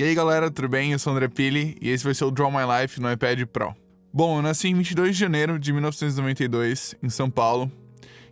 E aí galera, tudo bem? Eu sou o André Pili e esse vai ser o Draw My Life no iPad Pro. Bom, eu nasci em 22 de janeiro de 1992, em São Paulo,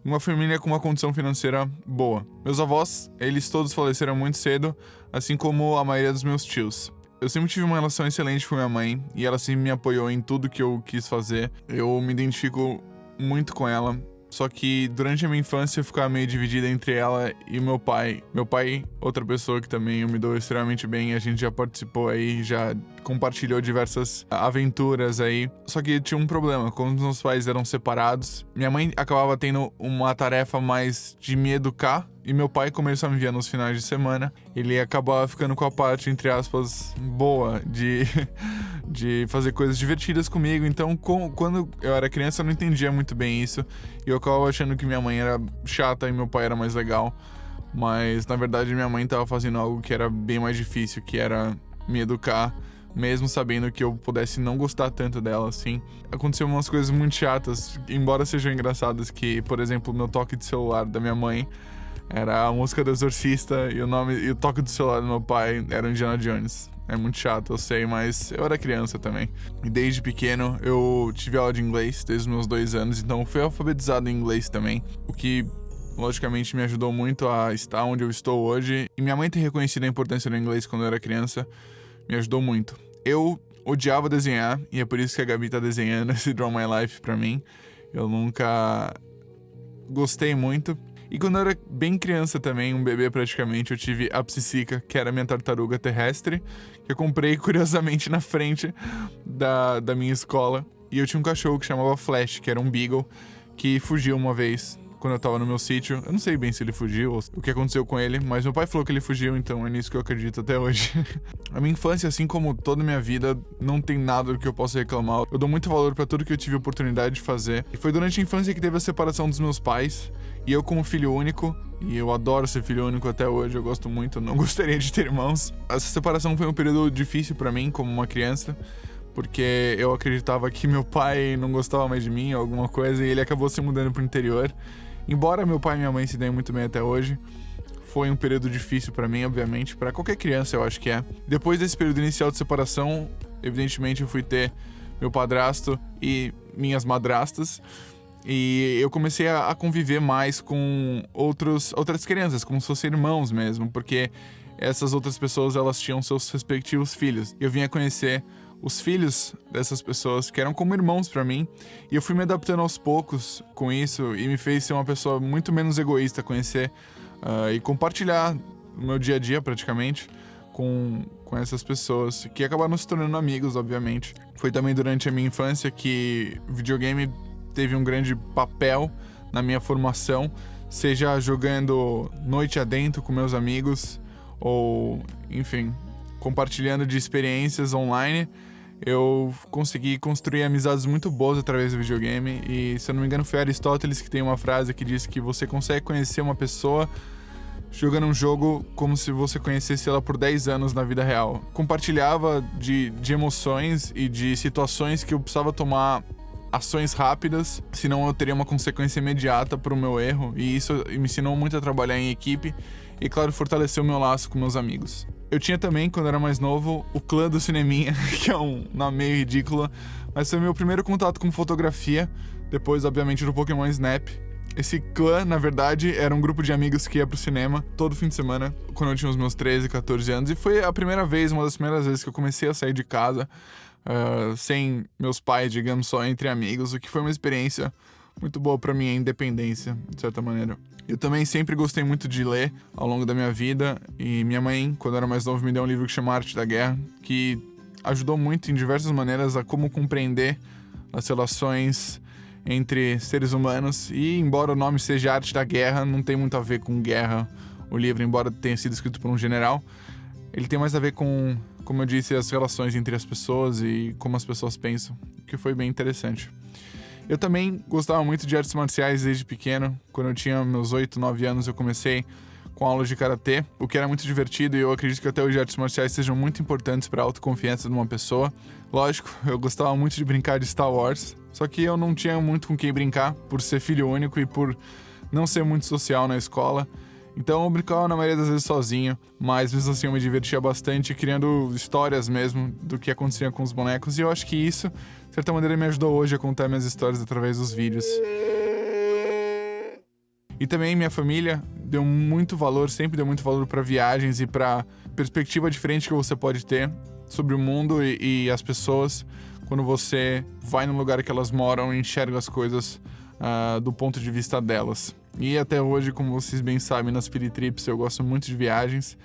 em uma família com uma condição financeira boa. Meus avós, eles todos faleceram muito cedo, assim como a maioria dos meus tios. Eu sempre tive uma relação excelente com minha mãe e ela sempre me apoiou em tudo que eu quis fazer. Eu me identifico muito com ela. Só que durante a minha infância eu ficava meio dividida entre ela e meu pai. Meu pai, outra pessoa que também eu me dou extremamente bem, a gente já participou aí, já compartilhou diversas aventuras aí. Só que tinha um problema, quando os meus pais eram separados, minha mãe acabava tendo uma tarefa mais de me educar. E meu pai, como ele só me via nos finais de semana, ele acabava ficando com a parte, entre aspas, boa de fazer coisas divertidas comigo. Então, quando eu era criança, eu não entendia muito bem isso. E eu acabava achando que minha mãe era chata e meu pai era mais legal. Mas, na verdade, minha mãe estava fazendo algo que era bem mais difícil, que era me educar, mesmo sabendo que eu pudesse não gostar tanto dela, assim. Aconteceu umas coisas muito chatas, embora sejam engraçadas, que, por exemplo, o meu toque de celular da minha mãe era a música do Exorcista e o toque do celular do meu pai era o Indiana Jones. É muito chato, eu sei, mas eu era criança também. E desde pequeno eu tive aula de inglês, desde os meus 2 anos, então fui alfabetizado em inglês também. O que, logicamente, me ajudou muito a estar onde eu estou hoje. E minha mãe ter reconhecido a importância do inglês quando eu era criança me ajudou muito. Eu odiava desenhar, e é por isso que a Gabi tá desenhando esse Draw My Life pra mim. Eu nunca gostei muito. E quando eu era bem criança também, um bebê praticamente, eu tive a Psissica, que era a minha tartaruga terrestre, que eu comprei curiosamente na frente da minha escola. E eu tinha um cachorro que chamava Flash, que era um Beagle, que fugiu uma vez quando eu tava no meu sítio. Eu não sei bem se ele fugiu ou o que aconteceu com ele, mas meu pai falou que ele fugiu, então é nisso que eu acredito até hoje. A minha infância, assim como toda a minha vida, não tem nada do que eu possa reclamar. Eu dou muito valor pra tudo que eu tive a oportunidade de fazer. E foi durante a infância que teve a separação dos meus pais. E eu como filho único, e eu adoro ser filho único até hoje, eu gosto muito, não gostaria de ter irmãos. Essa separação foi um período difícil pra mim, como uma criança, porque eu acreditava que meu pai não gostava mais de mim, alguma coisa, e ele acabou se mudando pro interior. Embora meu pai e minha mãe se deem muito bem até hoje, foi um período difícil pra mim, obviamente, pra qualquer criança eu acho que é. Depois desse período inicial de separação, evidentemente eu fui ter meu padrasto e minhas madrastas, e eu comecei a conviver mais com outras crianças, como se fossem irmãos mesmo, porque essas outras pessoas, elas tinham seus respectivos filhos. Eu vinha conhecer os filhos dessas pessoas, que eram como irmãos pra mim, e eu fui me adaptando aos poucos com isso, e me fez ser uma pessoa muito menos egoísta, conhecer e compartilhar o meu dia a dia, praticamente, com essas pessoas, que acabaram se tornando amigos, obviamente. Foi também durante a minha infância que o videogame teve um grande papel na minha formação, seja jogando noite adentro com meus amigos, ou, enfim, compartilhando de experiências online. Eu consegui construir amizades muito boas através do videogame, e se eu não me engano foi Aristóteles que tem uma frase que diz que você consegue conhecer uma pessoa jogando um jogo como se você conhecesse ela por 10 anos na vida real. Compartilhava de emoções e de situações que eu precisava tomar ações rápidas, senão eu teria uma consequência imediata pro meu erro, e isso me ensinou muito a trabalhar em equipe e, claro, fortaleceu o meu laço com meus amigos. Eu tinha também, quando era mais novo, o clã do Cineminha, que é um nome meio ridículo, mas foi meu primeiro contato com fotografia, depois, obviamente, do Pokémon Snap. Esse clã, na verdade, era um grupo de amigos que ia pro cinema todo fim de semana, quando eu tinha os meus 13, 14 anos, e foi a primeira vez, uma das primeiras vezes que eu comecei a sair de casa, sem meus pais, digamos, só entre amigos, o que foi uma experiência muito boa pra minha independência, de certa maneira. Eu também sempre gostei muito de ler ao longo da minha vida, e minha mãe, quando eu era mais novo, me deu um livro que chama Arte da Guerra, que ajudou muito em diversas maneiras a como compreender as relações entre seres humanos, e embora o nome seja Arte da Guerra, não tem muito a ver com guerra, o livro, embora tenha sido escrito por um general, ele tem mais a ver com, como eu disse, as relações entre as pessoas e como as pessoas pensam, que foi bem interessante. Eu também gostava muito de artes marciais desde pequeno. Quando eu tinha meus 8, 9 anos, eu comecei com aulas de karatê, o que era muito divertido, e eu acredito que até hoje artes marciais sejam muito importantes para a autoconfiança de uma pessoa. Lógico, eu gostava muito de brincar de Star Wars, só que eu não tinha muito com quem brincar, por ser filho único e por não ser muito social na escola. Então eu brincava na maioria das vezes sozinho, mas mesmo assim eu me divertia bastante criando histórias mesmo do que acontecia com os bonecos, e eu acho que isso, de certa maneira, me ajudou hoje a contar minhas histórias através dos vídeos. E também minha família deu muito valor, sempre deu muito valor para viagens e para perspectiva diferente que você pode ter sobre o mundo e as pessoas quando você vai no lugar que elas moram e enxerga as coisas do ponto de vista delas. E até hoje, como vocês bem sabem, nas Pili Trips eu gosto muito de viagens.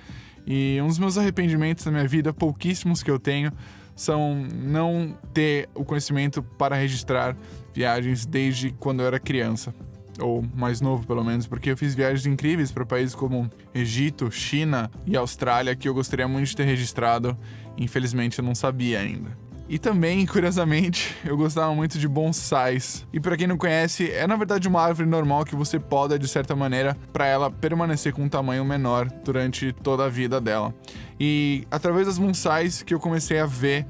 E um dos meus arrependimentos na minha vida, pouquíssimos que eu tenho, são não ter o conhecimento para registrar viagens desde quando eu era criança. Ou mais novo, pelo menos, porque eu fiz viagens incríveis para países como Egito, China e Austrália que eu gostaria muito de ter registrado. Infelizmente eu não sabia ainda. E também, curiosamente, eu gostava muito de bonsais. E pra quem não conhece, é na verdade uma árvore normal que você poda de certa maneira para ela permanecer com um tamanho menor durante toda a vida dela. E através das bonsais que eu comecei a ver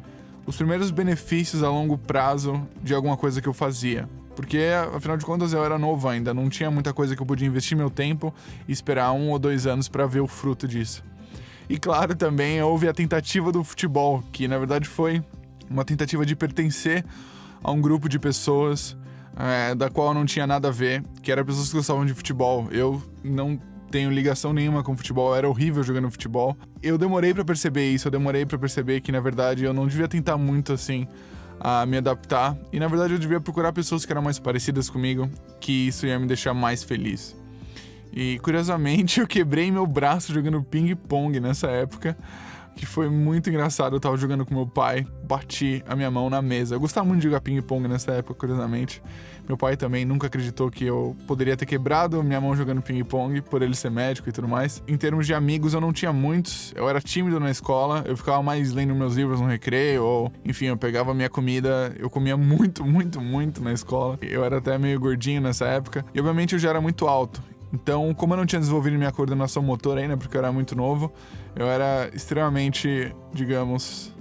os primeiros benefícios a longo prazo de alguma coisa que eu fazia. Porque, afinal de contas, eu era novo ainda, não tinha muita coisa que eu podia investir meu tempo e esperar 1 ou 2 anos para ver o fruto disso. E claro, também houve a tentativa do futebol, que na verdade foi uma tentativa de pertencer a um grupo de pessoas da qual eu não tinha nada a ver, que eram pessoas que gostavam de futebol. Eu não tenho ligação nenhuma com futebol, eu era horrível jogando futebol. Eu demorei pra perceber isso, eu demorei pra perceber que na verdade eu não devia tentar muito assim a me adaptar, e na verdade eu devia procurar pessoas que eram mais parecidas comigo, que isso ia me deixar mais feliz. E curiosamente eu quebrei meu braço jogando ping-pong nessa época, que foi muito engraçado. Eu tava jogando com meu pai, bati a minha mão na mesa. Eu gostava muito de jogar ping-pong nessa época, curiosamente. Meu pai também nunca acreditou que eu poderia ter quebrado minha mão jogando ping-pong, por ele ser médico e tudo mais. Em termos de amigos, eu não tinha muitos. Eu era tímido na escola, eu ficava mais lendo meus livros no recreio, ou enfim, eu pegava minha comida, eu comia muito na escola. Eu era até meio gordinho nessa época. E obviamente eu já era muito alto. Então, como eu não tinha desenvolvido minha coordenação motora ainda, porque eu era muito novo, eu era extremamente, digamos,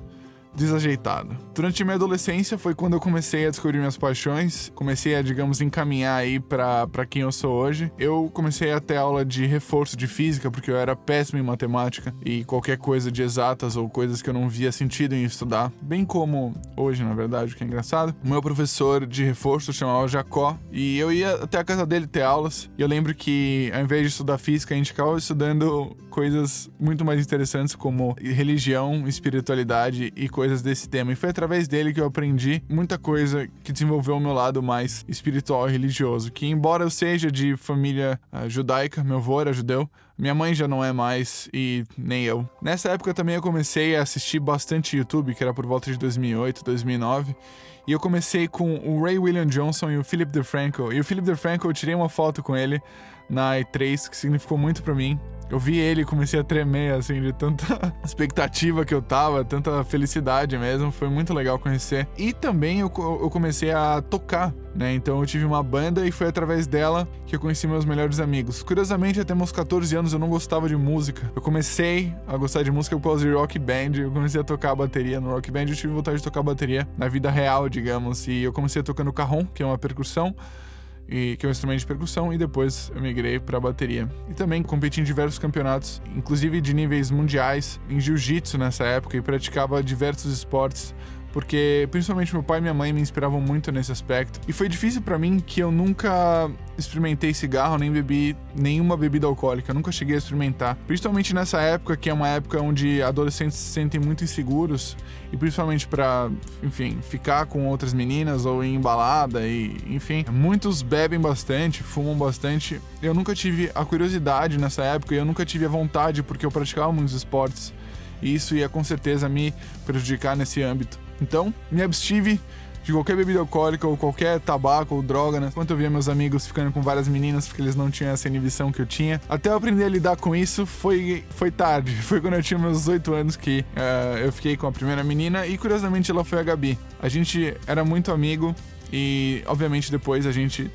desajeitado. Durante minha adolescência foi quando eu comecei a descobrir minhas paixões, comecei a, digamos, encaminhar aí pra quem eu sou hoje. Eu comecei a ter aula de reforço de física, porque eu era péssimo em matemática e qualquer coisa de exatas ou coisas que eu não via sentido em estudar, bem como hoje, na verdade, o que é engraçado. O meu professor de reforço chamava Jacó e eu ia até a casa dele ter aulas, e eu lembro que ao invés de estudar física, a gente ficava estudando coisas muito mais interessantes como religião, espiritualidade e coisas desse tema. E foi através dele que eu aprendi muita coisa que desenvolveu o meu lado mais espiritual e religioso, que embora eu seja de família judaica, meu avô era judeu, minha mãe já não é mais, e nem eu. Nessa época também eu comecei a assistir bastante YouTube, que era por volta de 2008, 2009, e eu comecei com o Ray William Johnson e o Philip DeFranco. E o Philip DeFranco, eu tirei uma foto com ele na E3, que significou muito pra mim. Eu vi ele e comecei a tremer, assim, de tanta expectativa que eu tava, tanta felicidade mesmo. Foi muito legal conhecer. E também eu comecei a tocar, né? Então eu tive uma banda e foi através dela que eu conheci meus melhores amigos. Curiosamente, até meus 14 anos eu não gostava de música. Eu comecei a gostar de música por causa de rock band. Eu comecei a tocar bateria no rock band. Eu tive vontade de tocar bateria na vida real, digamos. E eu comecei tocando cajón, que é uma percussão, que é um instrumento de percussão, e depois eu migrei para bateria. E também competi em diversos campeonatos, inclusive de níveis mundiais, em jiu-jitsu nessa época, e praticava diversos esportes, porque principalmente meu pai e minha mãe me inspiravam muito nesse aspecto. E foi difícil pra mim que eu nunca experimentei cigarro, nem bebi nenhuma bebida alcoólica, eu nunca cheguei a experimentar. Principalmente nessa época, que é uma época onde adolescentes se sentem muito inseguros, e principalmente pra, enfim, ficar com outras meninas ou em balada, e enfim, muitos bebem bastante, fumam bastante. Eu nunca tive a curiosidade nessa época, e eu nunca tive a vontade, porque eu praticava muitos esportes, e isso ia com certeza me prejudicar nesse âmbito. Então, me abstive de qualquer bebida alcoólica ou qualquer tabaco ou droga, né? Enquanto eu via meus amigos ficando com várias meninas porque eles não tinham essa inibição que eu tinha. Até eu aprender a lidar com isso foi tarde. Foi quando eu tinha meus 18 anos que eu fiquei com a primeira menina, e curiosamente ela foi a Gabi. A gente era muito amigo e obviamente depois a gente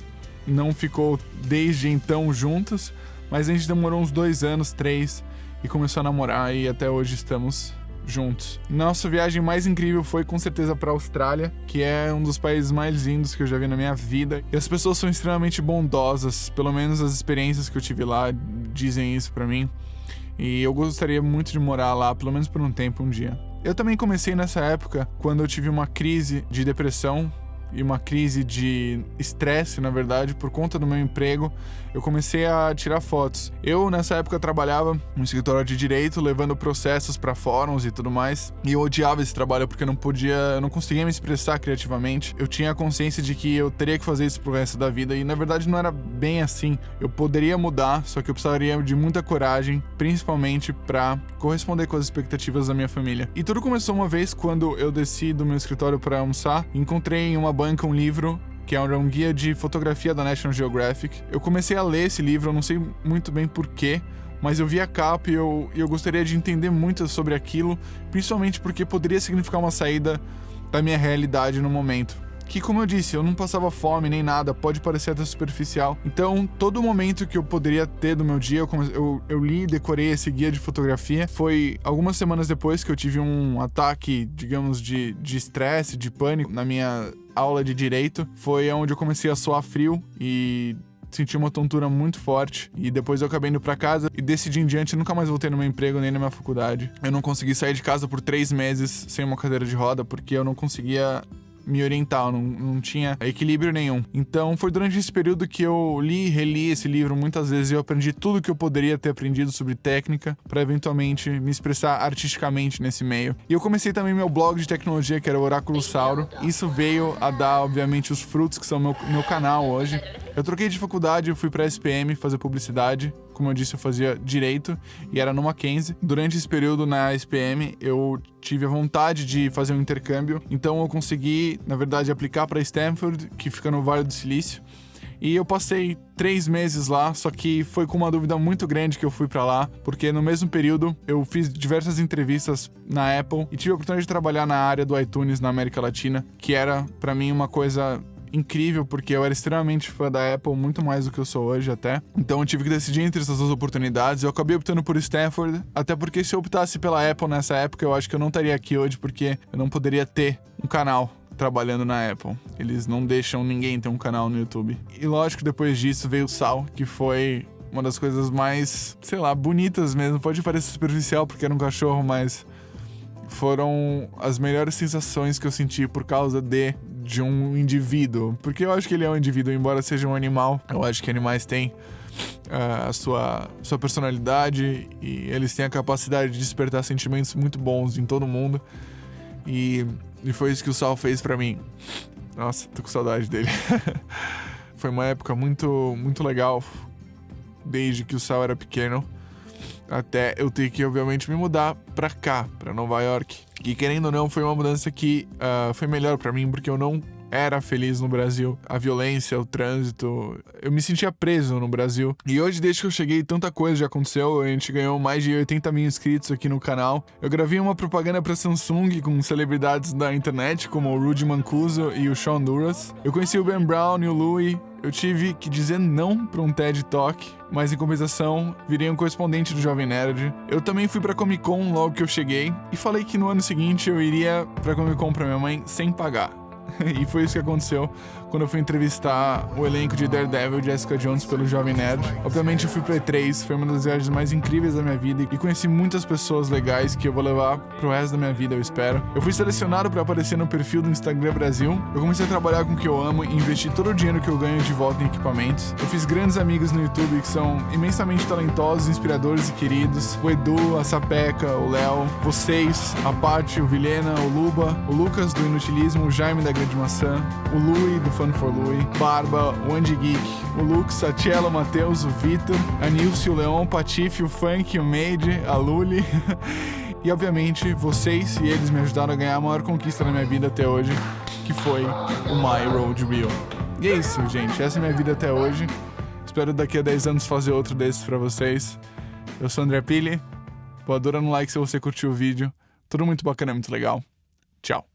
não ficou desde então juntos, mas a gente demorou uns 2 anos, 3, e começou a namorar, e até hoje estamos juntos. Nossa viagem mais incrível foi com certeza para a Austrália, que é um dos países mais lindos que eu já vi na minha vida. E as pessoas são extremamente bondosas, pelo menos as experiências que eu tive lá dizem isso para mim. E eu gostaria muito de morar lá, pelo menos por um tempo, um dia. Eu também comecei nessa época quando eu tive uma crise de depressão e uma crise de estresse, na verdade, por conta do meu emprego. Eu comecei a tirar fotos. Eu, nessa época, trabalhava no escritório de direito, levando processos para fóruns e tudo mais. E eu odiava esse trabalho porque eu não conseguia me expressar criativamente. Eu tinha a consciência de que eu teria que fazer isso pro resto da vida. E, na verdade, não era bem assim. Eu poderia mudar, só que eu precisaria de muita coragem, principalmente para corresponder com as expectativas da minha família. E tudo começou uma vez quando eu desci do meu escritório para almoçar. Encontrei em uma banca um livro que é um guia de fotografia da National Geographic. Eu comecei a ler esse livro, eu não sei muito bem porquê, mas eu vi a capa e eu gostaria de entender muito sobre aquilo, principalmente porque poderia significar uma saída da minha realidade no momento. Que, como eu disse, eu não passava fome nem nada, pode parecer até superficial. Então, todo momento que eu poderia ter do meu dia, eu li e decorei esse guia de fotografia. Foi algumas semanas depois que eu tive um ataque, digamos, de estresse, de pânico na minha aula de direito. Foi onde eu comecei a suar frio e senti uma tontura muito forte. E depois eu acabei indo pra casa e decidi em diante nunca mais voltei no meu emprego nem na minha faculdade. Eu não consegui sair de casa por 3 meses sem uma cadeira de roda porque eu não conseguia me orientar, não tinha equilíbrio nenhum. Então foi durante esse período que eu li e reli esse livro muitas vezes e eu aprendi tudo que eu poderia ter aprendido sobre técnica para eventualmente me expressar artisticamente nesse meio. E eu comecei também meu blog de tecnologia, que era o Oráculo Sauro. Isso veio a dar, obviamente, os frutos que são meu canal hoje. Eu troquei de faculdade, eu fui pra SPM fazer publicidade. Como eu disse, eu fazia direito e era no Mackenzie. Durante esse período na SPM, eu tive a vontade de fazer um intercâmbio. Então eu consegui, na verdade, aplicar para Stanford, que fica no Vale do Silício. E eu passei 3 meses lá, só que foi com uma dúvida muito grande que eu fui pra lá, porque no mesmo período eu fiz diversas entrevistas na Apple e tive a oportunidade de trabalhar na área do iTunes na América Latina, que era pra mim uma coisa incrível, porque eu era extremamente fã da Apple, muito mais do que eu sou hoje até. Então eu tive que decidir entre essas duas oportunidades. Eu acabei optando por Stanford, até porque se eu optasse pela Apple nessa época, eu acho que eu não estaria aqui hoje, porque eu não poderia ter um canal trabalhando na Apple. Eles não deixam ninguém ter um canal no YouTube. E lógico, depois disso veio o Sal, que foi uma das coisas mais, sei lá, bonitas mesmo. Pode parecer superficial porque era um cachorro, mas foram as melhores sensações que eu senti por causa de um indivíduo. Porque eu acho que ele é um indivíduo, embora seja um animal. Eu acho que animais têm a sua personalidade e eles têm a capacidade de despertar sentimentos muito bons em todo mundo. E foi isso que o Sal fez pra mim. Nossa, tô com saudade dele. Foi uma época muito, muito legal, desde que o Sal era pequeno, até eu ter que, obviamente, me mudar pra cá, pra Nova York. E querendo ou não, foi uma mudança que foi melhor pra mim, porque eu não era feliz no Brasil. A violência, o trânsito, eu me sentia preso no Brasil. E hoje, desde que eu cheguei, tanta coisa já aconteceu. A gente ganhou mais de 80 mil inscritos aqui no canal. Eu gravei uma propaganda pra Samsung com celebridades da internet, como o Rudy Mancuso e o Sean Duras. Eu conheci o Ben Brown e o Louis. Eu tive que dizer não pra um TED Talk, mas em compensação, virei um correspondente do Jovem Nerd. Eu também fui pra Comic Con logo que eu cheguei e falei que no ano seguinte eu iria pra Comic Con pra minha mãe sem pagar. E foi isso que aconteceu quando eu fui entrevistar o elenco de Daredevil e Jessica Jones pelo Jovem Nerd. Obviamente eu fui pra E3, foi uma das viagens mais incríveis da minha vida e conheci muitas pessoas legais que eu vou levar pro resto da minha vida, eu espero. Eu fui selecionado pra aparecer no perfil do Instagram Brasil. Eu comecei a trabalhar com o que eu amo e investi todo o dinheiro que eu ganho de volta em equipamentos. Eu fiz grandes amigos no YouTube que são imensamente talentosos, inspiradores e queridos. O Edu, a Sapeca, o Léo, vocês, a Paty, o Vilhena, o Luba, o Lucas do Inutilismo, o Jaime da Grande Maçã, o Louis do Fun for Louis, Barba, o Andy Geek, o Lux, a Tchela, o Matheus, o Vitor, a Nilce, o Leon, o Patife, o Funk, o Made, a Luli. E obviamente vocês e eles me ajudaram a ganhar a maior conquista da minha vida até hoje, que foi o My Road Reel. E é isso, gente. Essa é a minha vida até hoje. Espero daqui a 10 anos fazer outro desses pra vocês. Eu sou o André Pili. Pô, adorando no like se você curtiu o vídeo. Tudo muito bacana, muito legal. Tchau.